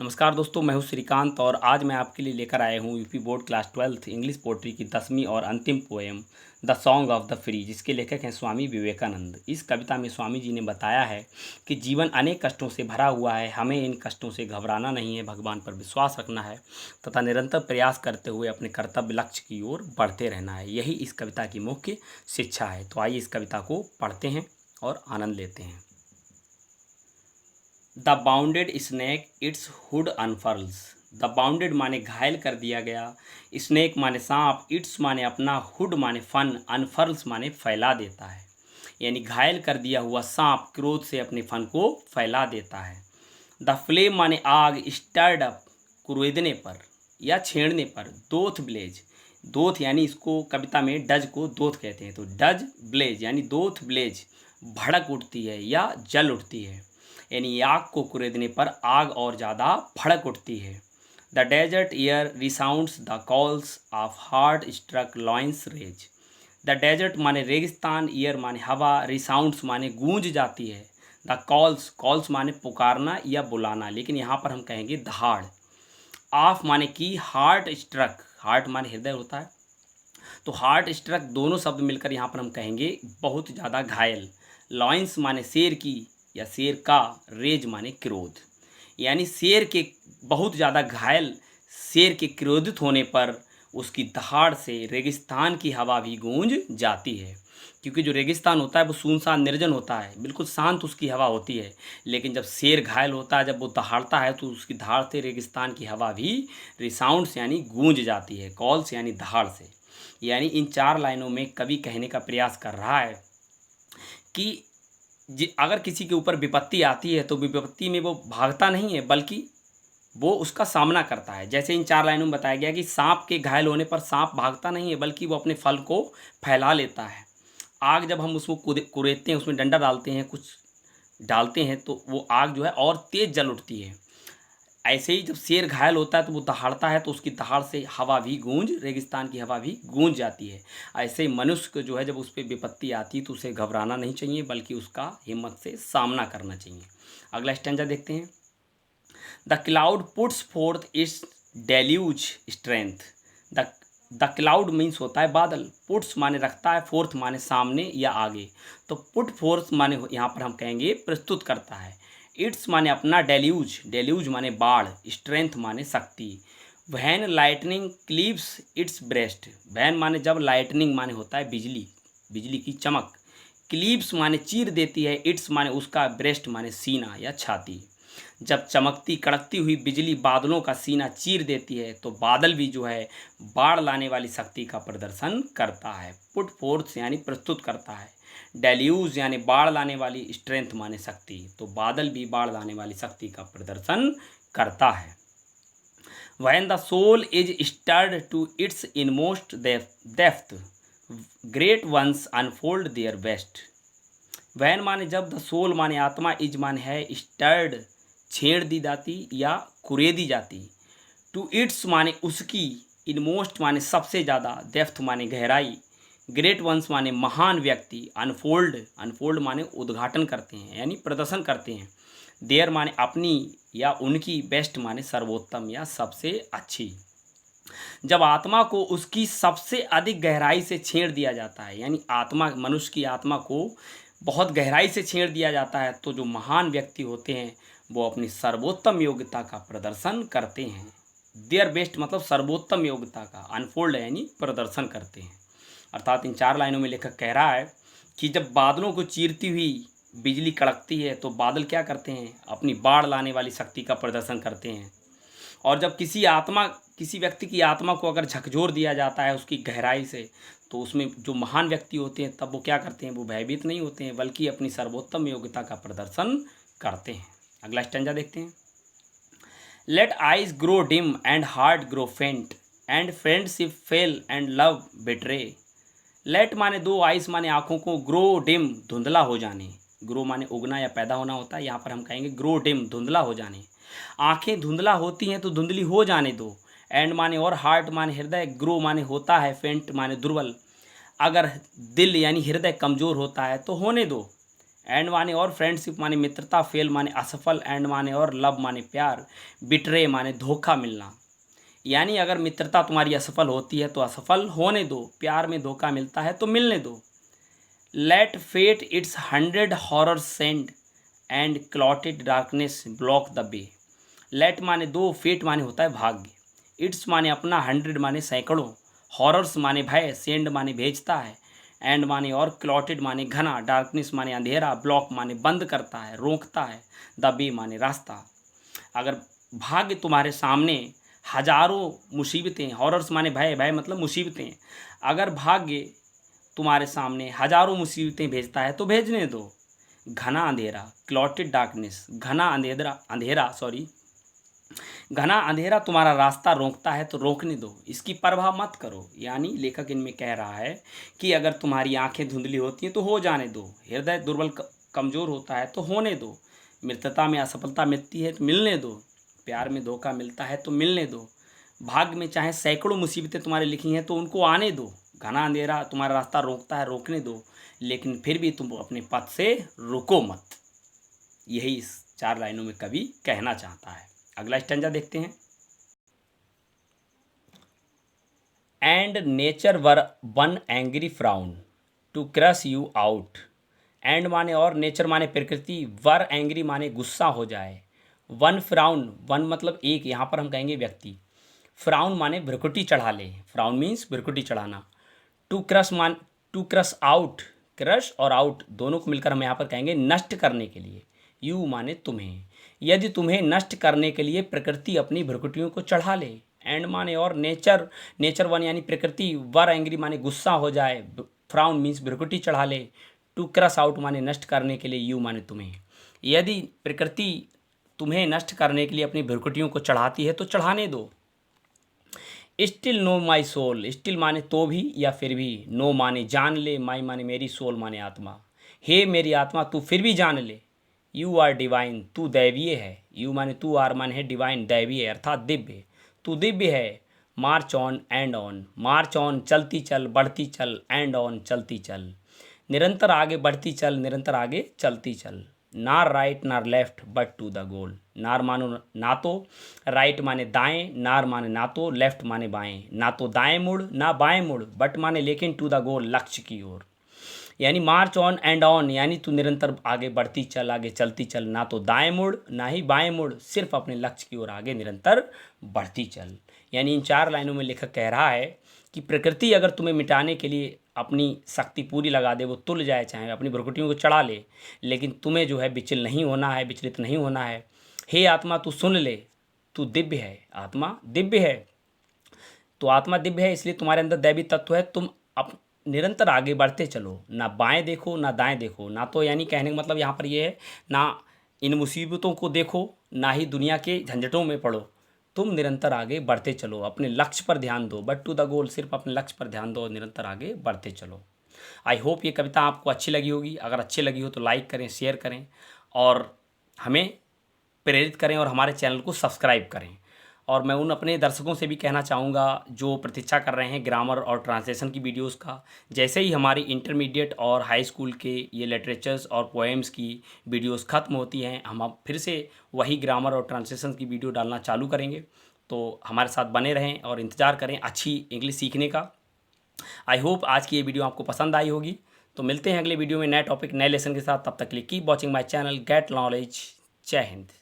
नमस्कार दोस्तों, मैं हूं श्रीकांत और आज मैं आपके लिए लेकर आया हूं UP board class 12th English poetry की 10वीं और अंतिम poem the song of the free, जिसके लेखक हैं स्वामी विवेकानंद। इस कविता में स्वामी जी ने बताया है कि जीवन अनेक कष्टों से भरा हुआ है, हमें इन कष्टों से घबराना नहीं है, भगवान पर विश्वास रखना है तथा निरंतर प्रयास करते हुए अपने कर्तव्य लक्ष्य की ओर बढ़ते रहना है। यही इस कविता की मुख्य शिक्षा है। तो आइए इस कविता को पढ़ते हैं और आनंद लेते हैं। The bounded snake its hood unfurls. The bounded माने घायल कर दिया गया, स्नेक माने सांप, इट्स माने अपना, हुड माने फन, अनफर्ल्स माने फैला देता है। यानी घायल कर दिया हुआ सांप क्रोध से अपने फन को फैला देता है। द फ्लेम माने आग, स्टर्ड अप कुरेदने पर या छेड़ने पर, दोथ ब्लेज, दोथ यानी इसको कविता में डज को दोथ कहते हैं, तो डज ब्लेज यानी दोथ ब्लेज भड़क उठती है या जल उठती है। यानी आग को कुरेदने पर आग और ज़्यादा भड़क उठती है। The desert air resounds the calls of heart struck lions rage. The desert माने रेगिस्तान, ईयर माने हवा, रिसाउंड्स माने गूंज जाती है। द कॉल्स, कॉल्स माने पुकारना या बुलाना, लेकिन यहाँ पर हम कहेंगे दहाड़। ऑफ माने की, हार्ट स्ट्रक, हार्ट माने हृदय होता है, तो हार्ट स्ट्रक दोनों शब्द मिलकर यहाँ पर हम कहेंगे बहुत ज़्यादा घायल। लॉइंस माने शेर की या शेर का, रेज माने क्रोध। यानी शेर के बहुत ज़्यादा घायल, शेर के क्रोधित होने पर उसकी दहाड़ से रेगिस्तान की हवा भी गूंज जाती है। क्योंकि जो रेगिस्तान होता है वो सुनसान निर्जन होता है, बिल्कुल शांत उसकी हवा होती है, लेकिन जब शेर घायल होता है, जब वो दहाड़ता है, तो उसकी दहाड़ से रेगिस्तान की हवा भी रिसाउंड्स यानी गूंज जाती है, कॉल्स यानी दहाड़ से। यानी इन 4 लाइनों में कवि कहने का प्रयास कर रहा है कि अगर किसी के ऊपर विपत्ति आती है तो विपत्ति में वो भागता नहीं है, बल्कि वो उसका सामना करता है। जैसे इन 4 लाइनों में बताया गया कि सांप के घायल होने पर सांप भागता नहीं है, बल्कि वो अपने फल को फैला लेता है। आग जब हम उसको कुरेदते हैं, उसमें डंडा डालते हैं, कुछ डालते हैं, तो वो आग जो है और तेज जल उठती है। ऐसे ही जब शेर घायल होता है तो वो दहाड़ता है, तो उसकी दहाड़ से हवा भी गूंज, रेगिस्तान की हवा भी गूंज जाती है। ऐसे ही मनुष्य को जो है, जब उस पर विपत्ति आती है तो उसे घबराना नहीं चाहिए, बल्कि उसका हिम्मत से सामना करना चाहिए। अगला स्टैंजा देखते हैं। The cloud puts fourth it's deluge strength. The the cloud means होता है बादल, पुट्स माने रखता है, फोर्थ माने सामने या आगे, तो पुट फोर्थ माने यहाँ पर हम कहेंगे प्रस्तुत करता है। इट्स माने अपना, डेल्यूज, डेल्यूज माने बाढ़, स्ट्रेंथ माने शक्ति। When lightning cleaves its breast, when माने जब, लाइटनिंग माने होता है बिजली, बिजली की चमक, क्लीव्स माने चीर देती है, इट्स माने उसका, ब्रेस्ट माने सीना या छाती। जब चमकती कड़कती हुई बिजली बादलों का सीना चीर देती है, तो बादल भी जो है बाढ़ लाने वाली शक्ति का प्रदर्शन करता है। पुट फोर्थ यानी प्रस्तुत करता है, डेल्यूज यानी बाढ़ लाने वाली, स्ट्रेंथ माने शक्ति, तो बादल भी बाढ़ लाने वाली शक्ति का प्रदर्शन करता है। When the soul is stirred to its inmost depth, great ones unfold their best. When माने जब, द सोल माने आत्मा, इज माने है, स्टर्ड छेड़ दी जाती या कुरेदी जाती, टू इट्स माने उसकी, इनमोस्ट माने सबसे ज़्यादा, डेप्थ माने गहराई, ग्रेट वंस माने महान व्यक्ति, अनफोल्ड, अनफोल्ड माने उद्घाटन करते हैं यानी प्रदर्शन करते हैं, देयर माने अपनी या उनकी, बेस्ट माने सर्वोत्तम या सबसे अच्छी। जब आत्मा को उसकी सबसे अधिक गहराई से छेड़ दिया जाता है, यानी आत्मा, मनुष्य की आत्मा को बहुत गहराई से छेड़ दिया जाता है, तो जो महान व्यक्ति होते हैं वो अपनी सर्वोत्तम योग्यता का प्रदर्शन करते हैं। देयर बेस्ट मतलब सर्वोत्तम योग्यता का, अनफोल्ड यानी प्रदर्शन करते हैं। अर्थात इन 4 लाइनों में लेखक कह रहा है कि जब बादलों को चीरती हुई बिजली कड़कती है, तो बादल क्या करते हैं, अपनी बाढ़ लाने वाली शक्ति का प्रदर्शन करते हैं। और जब किसी व्यक्ति की आत्मा को अगर झकझोर दिया जाता है उसकी गहराई से, तो उसमें जो महान व्यक्ति होते हैं, तब वो क्या करते हैं, वो भयभीत नहीं होते हैं, बल्कि अपनी सर्वोत्तम योग्यता का प्रदर्शन करते हैं। अगला स्टैंजा देखते हैं। Let eyes grow dim and heart grow faint and friendship fail and love betray. Let माने दो, आइस माने आँखों को, ग्रो डिम धुंधला हो जाने, ग्रो माने उगना या पैदा होना होता है, यहाँ पर हम कहेंगे ग्रो डिम धुंधला हो जाने। आँखें धुंधला होती हैं तो धुंधली हो जाने दो। एंड माने और, हार्ट माने हृदय, ग्रो माने होता है, फेंट माने दुर्बल, अगर दिल यानी हृदय कमज़ोर होता है तो होने दो। एंड माने और, फ्रेंडशिप माने मित्रता, फेल माने असफल, एंड माने और, लव माने प्यार, बिट्रे माने धोखा मिलना। यानी अगर मित्रता तुम्हारी असफल होती है तो असफल होने दो, प्यार में धोखा मिलता है तो मिलने दो। Let fate its 100 horror send and clotted darkness block the way. Let माने दो, फेट माने होता है भाग्य, इट्स माने अपना, 100 माने सैकड़ों, हॉरर्स माने भय, सेंड माने भेजता है, एंड माने और, क्लॉटेड माने घना, डार्कनेस माने अंधेरा, ब्लॉक माने बंद करता है, रोकता है, द वे माने रास्ता। अगर भाग्य तुम्हारे सामने हजारों मुसीबतें, हॉरर्स माने भय, भय मतलब मुसीबतें, अगर भाग्य तुम्हारे सामने हजारों मुसीबतें भेजता है तो भेजने दो। घना अंधेरा, क्लॉटेड डार्कनेस, घना अंधेरा, घना अंधेरा तुम्हारा रास्ता रोकता है तो रोकने दो, इसकी परवाह मत करो। यानी लेखक इनमें कह रहा है कि अगर तुम्हारी आंखें धुंधली होती हैं तो हो जाने दो, हृदय दुर्बल कमज़ोर होता है तो होने दो, मित्रता में असफलता मिलती है तो मिलने दो, प्यार में धोखा मिलता है तो मिलने दो, भाग्य में चाहे सैकड़ों मुसीबतें तुम्हारे लिखी हैं तो उनको आने दो, घना अंधेरा तुम्हारा रास्ता रोकता है रोकने दो, लेकिन फिर भी तुम अपने पथ से रुको मत। यही इस 4 लाइनों में कवि कहना चाहता है। अगला स्टैंजा देखते हैं। And nature wear one angry frown to crush you out. And माने और, नेचर माने प्रकृति, वर एंग्री माने गुस्सा हो जाए, वन फ्राउन, वन मतलब एक, यहाँ पर हम कहेंगे व्यक्ति, फ्राउन माने भ्रुकुटी चढ़ा ले, फ्राउन मीन्स भ्रुकुटी चढ़ाना, टू क्रश आउट, क्रश और आउट दोनों को मिलकर हम यहाँ पर कहेंगे नष्ट करने के लिए, यू माने तुम्हें, यदि तुम्हें नष्ट करने के लिए प्रकृति अपनी भ्रुकुटियों को चढ़ा ले, एंड माने और, नेचर वन यानी प्रकृति, वर एंग्री माने गुस्सा हो जाए, फ्राउन मीन्स भ्रुकुटी चढ़ा ले, टू क्रश आउट माने नष्ट करने के लिए, यू माने तुम्हें, यदि प्रकृति तुम्हें नष्ट करने के लिए अपनी भ्रुकुटियों को चढ़ाती है तो चढ़ाने दो। Still know my soul, still माने तो भी या फिर भी, नो माने जान ले, माई माने मेरी, सोल माने आत्मा, हे मेरी आत्मा तू फिर भी जान ले, यू आर डिवाइन तू दैवीय है, यू माने तू, आर माने है डिवाइन दैवीय अर्थात दिव्य, तू दिव्य है, march on and on, march on चलती चल बढ़ती चल, एंड ऑन चलती चल, निरंतर आगे बढ़ती चल, निरंतर आगे चलती चल, nor right nor left but to the goal, nor मानो ना तो, राइट माने दाएं, नार माने ना तो, लेफ्ट माने बाएं, ना तो दाएं मुड़ ना बाएं मुड़, बट माने लेकिन, टू द गोल लक्ष्य की ओर, यानी मार्च ऑन एंड ऑन यानी तू निरंतर आगे बढ़ती चल, आगे चलती चल, ना तो दाएं मुड़ ना ही बाएं मुड़, सिर्फ अपने लक्ष्य की ओर आगे निरंतर बढ़ती चल। यानी इन 4 लाइनों में लेखक कह रहा है कि प्रकृति अगर तुम्हें मिटाने के लिए अपनी शक्ति पूरी लगा दे, वो तुल जाए, चाहे अपनी भ्रुकुटियों को चढ़ा ले, लेकिन तुम्हें जो है विचल नहीं होना है, विचलित नहीं होना है। हे आत्मा तू सुन ले, तू दिव्य है, आत्मा दिव्य है, तो आत्मा दिव्य है इसलिए तुम्हारे अंदर दैवी तत्व है, तुम अब निरंतर आगे बढ़ते चलो, ना बाएं देखो ना दाएं देखो, ना तो यानी कहने का मतलब यहाँ पर ये है ना इन मुसीबतों को देखो ना ही दुनिया के झंझटों में पड़ो, तुम निरंतर आगे बढ़ते चलो, अपने लक्ष्य पर ध्यान दो, बट टू द गोल, सिर्फ अपने लक्ष्य पर ध्यान दो और निरंतर आगे बढ़ते चलो। आई होप ये कविता आपको अच्छी लगी होगी, अगर अच्छी लगी हो तो लाइक करें, शेयर करें और हमें प्रेरित करें और हमारे चैनल को सब्सक्राइब करें। और मैं उन अपने दर्शकों से भी कहना चाहूँगा जो प्रतीक्षा कर रहे हैं ग्रामर और ट्रांसलेशन की वीडियोस का, जैसे ही हमारी इंटरमीडिएट और हाई स्कूल के ये लिटरेचर्स और पोएम्स की वीडियोस ख़त्म होती हैं, हम अब फिर से वही ग्रामर और ट्रांसलेशन की वीडियो डालना चालू करेंगे। तो हमारे साथ बने रहें और इंतज़ार करें अच्छी इंग्लिश सीखने का। आई होप आज की ये वीडियो आपको पसंद आई होगी। तो मिलते हैं अगले वीडियो में नए टॉपिक नए लेसन के साथ, तब तक के लिए keep watching my channel get knowledge. जय हिंद।